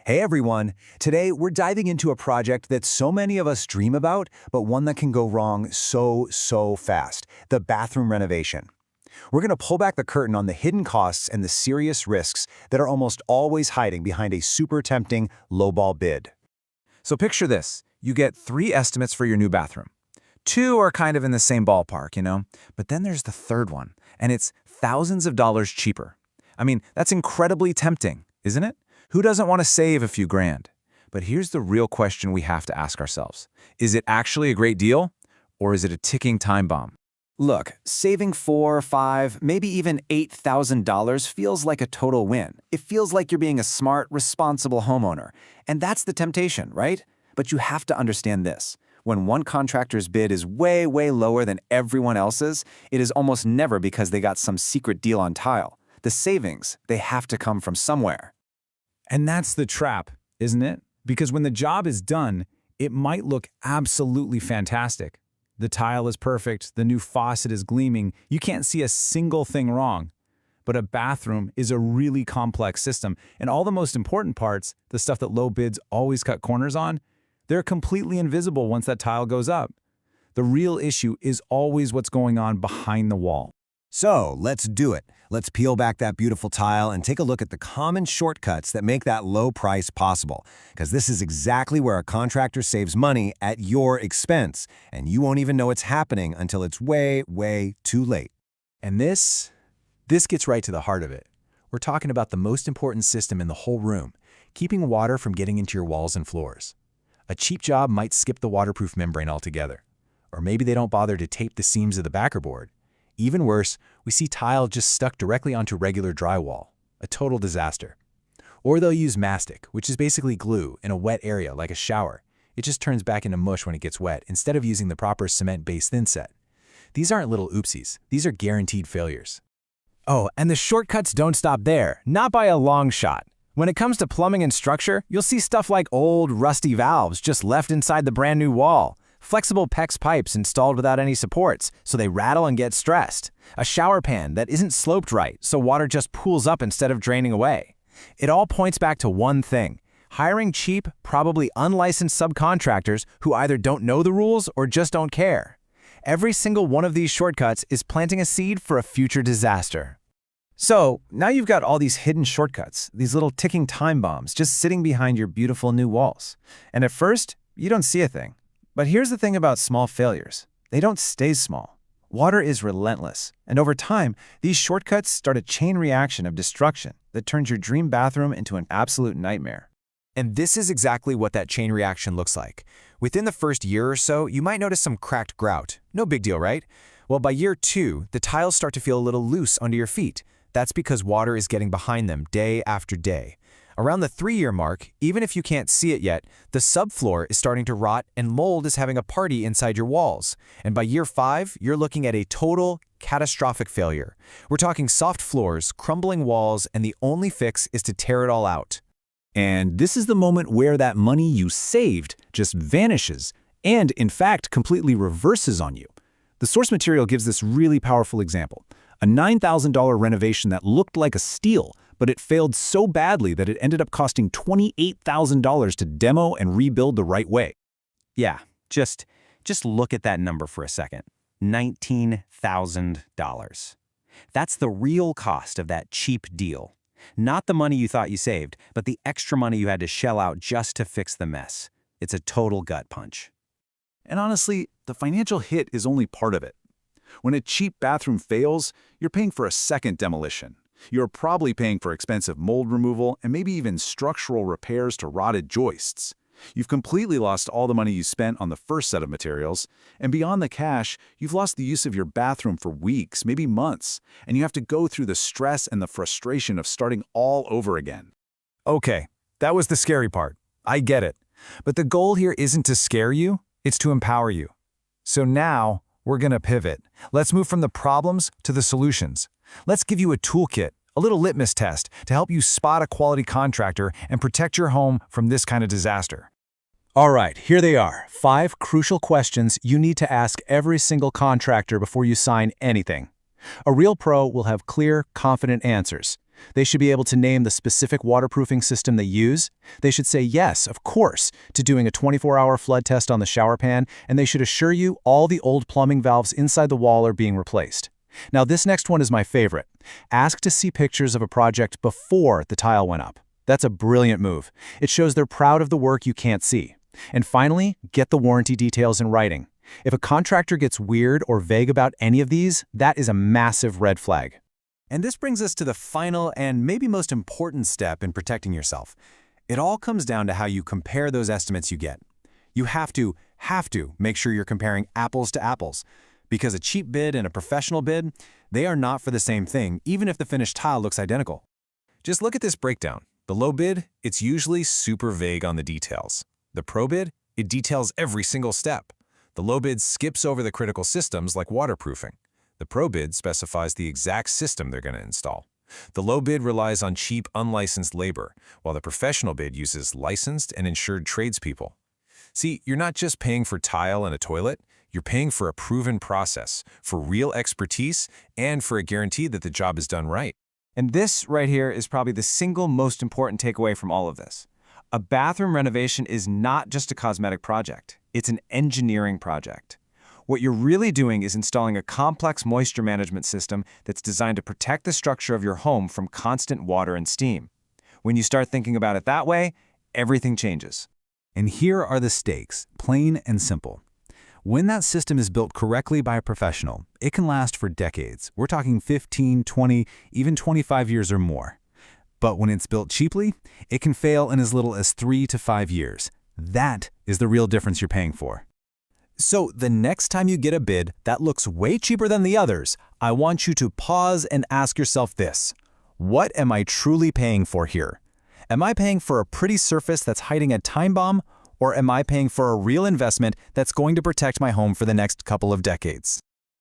Hey everyone! Today we're diving into a project that so many of us dream about, but one that can go wrong so fast, the bathroom renovation. We're going to pull back the curtain on the hidden costs and the serious risks that are almost always hiding behind a super tempting lowball bid. So picture this. You get 3 estimates for your new bathroom. 2 are kind of in the same ballpark, but then there's the third one, and it's thousands of dollars cheaper. I mean, that's incredibly tempting, isn't it? Who doesn't want to save a few grand? But here's the real question we have to ask ourselves. Is it actually a great deal, or is it a ticking time bomb? Look, saving $4, $5, maybe even $8,000 feels like a total win. It feels like you're being a smart, responsible homeowner. And that's the temptation, right? But you have to understand this. When one contractor's bid is way lower than everyone else's, it is almost never because they got some secret deal on tile. The savings, they have to come from somewhere. And that's the trap, isn't it? Because when the job is done, it might look absolutely fantastic. The tile is perfect, the new faucet is gleaming, you can't see a single thing wrong. But a bathroom is a really complex system, and all the most important parts, the stuff that low bids always cut corners on, they're completely invisible once that tile goes up. The real issue is always what's going on behind the wall. So, let's do it. Let's peel back that beautiful tile and take a look at the common shortcuts that make that low price possible. Because this is exactly where a contractor saves money at your expense, and you won't even know it's happening until it's way too late. And this gets right to the heart of it. We're talking about the most important system in the whole room, keeping water from getting into your walls and floors. A cheap job might skip the waterproof membrane altogether. Or maybe they don't bother to tape the seams of the backer board. Even worse, we see tile just stuck directly onto regular drywall, a total disaster. Or they'll use mastic, which is basically glue in a wet area like a shower. It just turns back into mush when it gets wet, instead of using the proper cement-based thinset. These aren't little oopsies, these are guaranteed failures. Oh, and the shortcuts don't stop there, not by a long shot. When it comes to plumbing and structure, you'll see stuff like old, rusty valves just left inside the brand new wall. Flexible PEX pipes installed without any supports, so they rattle and get stressed. A shower pan that isn't sloped right, so water just pools up instead of draining away. It all points back to one thing: hiring cheap, probably unlicensed subcontractors who either don't know the rules or just don't care. Every single one of these shortcuts is planting a seed for a future disaster. So, now you've got all these hidden shortcuts, these little ticking time bombs just sitting behind your beautiful new walls. And at first, you don't see a thing. But here's the thing about small failures. They don't stay small. Water is relentless, and over time, these shortcuts start a chain reaction of destruction that turns your dream bathroom into an absolute nightmare. And this is exactly what that chain reaction looks like. Within the first year or so, you might notice some cracked grout. No big deal, right? Well, by year 2, the tiles start to feel a little loose under your feet. That's because water is getting behind them day after day. Around the 3-year mark, even if you can't see it yet, the subfloor is starting to rot and mold is having a party inside your walls. And by year 5, you're looking at a total, catastrophic failure. We're talking soft floors, crumbling walls, and the only fix is to tear it all out. And this is the moment where that money you saved just vanishes and, in fact, completely reverses on you. The source material gives this really powerful example. A $9,000 renovation that looked like a steal, but it failed so badly that it ended up costing $28,000 to demo and rebuild the right way. Yeah, just look at that number for a second. $19,000. That's the real cost of that cheap deal. Not the money you thought you saved, but the extra money you had to shell out just to fix the mess. It's a total gut punch. And honestly, the financial hit is only part of it. When a cheap bathroom fails, you're paying for a second demolition. You're probably paying for expensive mold removal and maybe even structural repairs to rotted joists. You've completely lost all the money you spent on the first set of materials, and beyond the cash, you've lost the use of your bathroom for weeks, maybe months, and you have to go through the stress and the frustration of starting all over again. Okay, that was the scary part. I get it. But the goal here isn't to scare you, it's to empower you. So now, we're gonna pivot. Let's move from the problems to the solutions. Let's give you a toolkit, a little litmus test, to help you spot a quality contractor and protect your home from this kind of disaster. All right, here they are. 5 crucial questions you need to ask every single contractor before you sign anything. A real pro will have clear, confident answers. They should be able to name the specific waterproofing system they use. They should say yes, of course, to doing a 24-hour flood test on the shower pan, and they should assure you all the old plumbing valves inside the wall are being replaced. Now, this next one is my favorite. Ask to see pictures of a project before the tile went up. That's a brilliant move. It shows they're proud of the work you can't see. And finally, get the warranty details in writing. If a contractor gets weird or vague about any of these, that is a massive red flag. And this brings us to the final and maybe most important step in protecting yourself. It all comes down to how you compare those estimates you get. You have to make sure you're comparing apples to apples. Because a cheap bid and a professional bid, they are not for the same thing, even if the finished tile looks identical. Just look at this breakdown. The low bid, it's usually super vague on the details. The pro bid, it details every single step. The low bid skips over the critical systems like waterproofing. The pro bid specifies the exact system they're going to install. The low bid relies on cheap, unlicensed labor, while the professional bid uses licensed and insured tradespeople. See, you're not just paying for tile and a toilet, you're paying for a proven process, for real expertise, and for a guarantee that the job is done right. And this right here is probably the single most important takeaway from all of this. A bathroom renovation is not just a cosmetic project. It's an engineering project. What you're really doing is installing a complex moisture management system that's designed to protect the structure of your home from constant water and steam. When you start thinking about it that way, everything changes. And here are the stakes, plain and simple. When that system is built correctly by a professional, it can last for decades. We're talking 15, 20, even 25 years or more. But when it's built cheaply, it can fail in as little as 3 to 5 years. That is the real difference you're paying for. So the next time you get a bid that looks way cheaper than the others, I want you to pause and ask yourself this. What am I truly paying for here? Am I paying for a pretty surface that's hiding a time bomb, or am I paying for a real investment that's going to protect my home for the next couple of decades?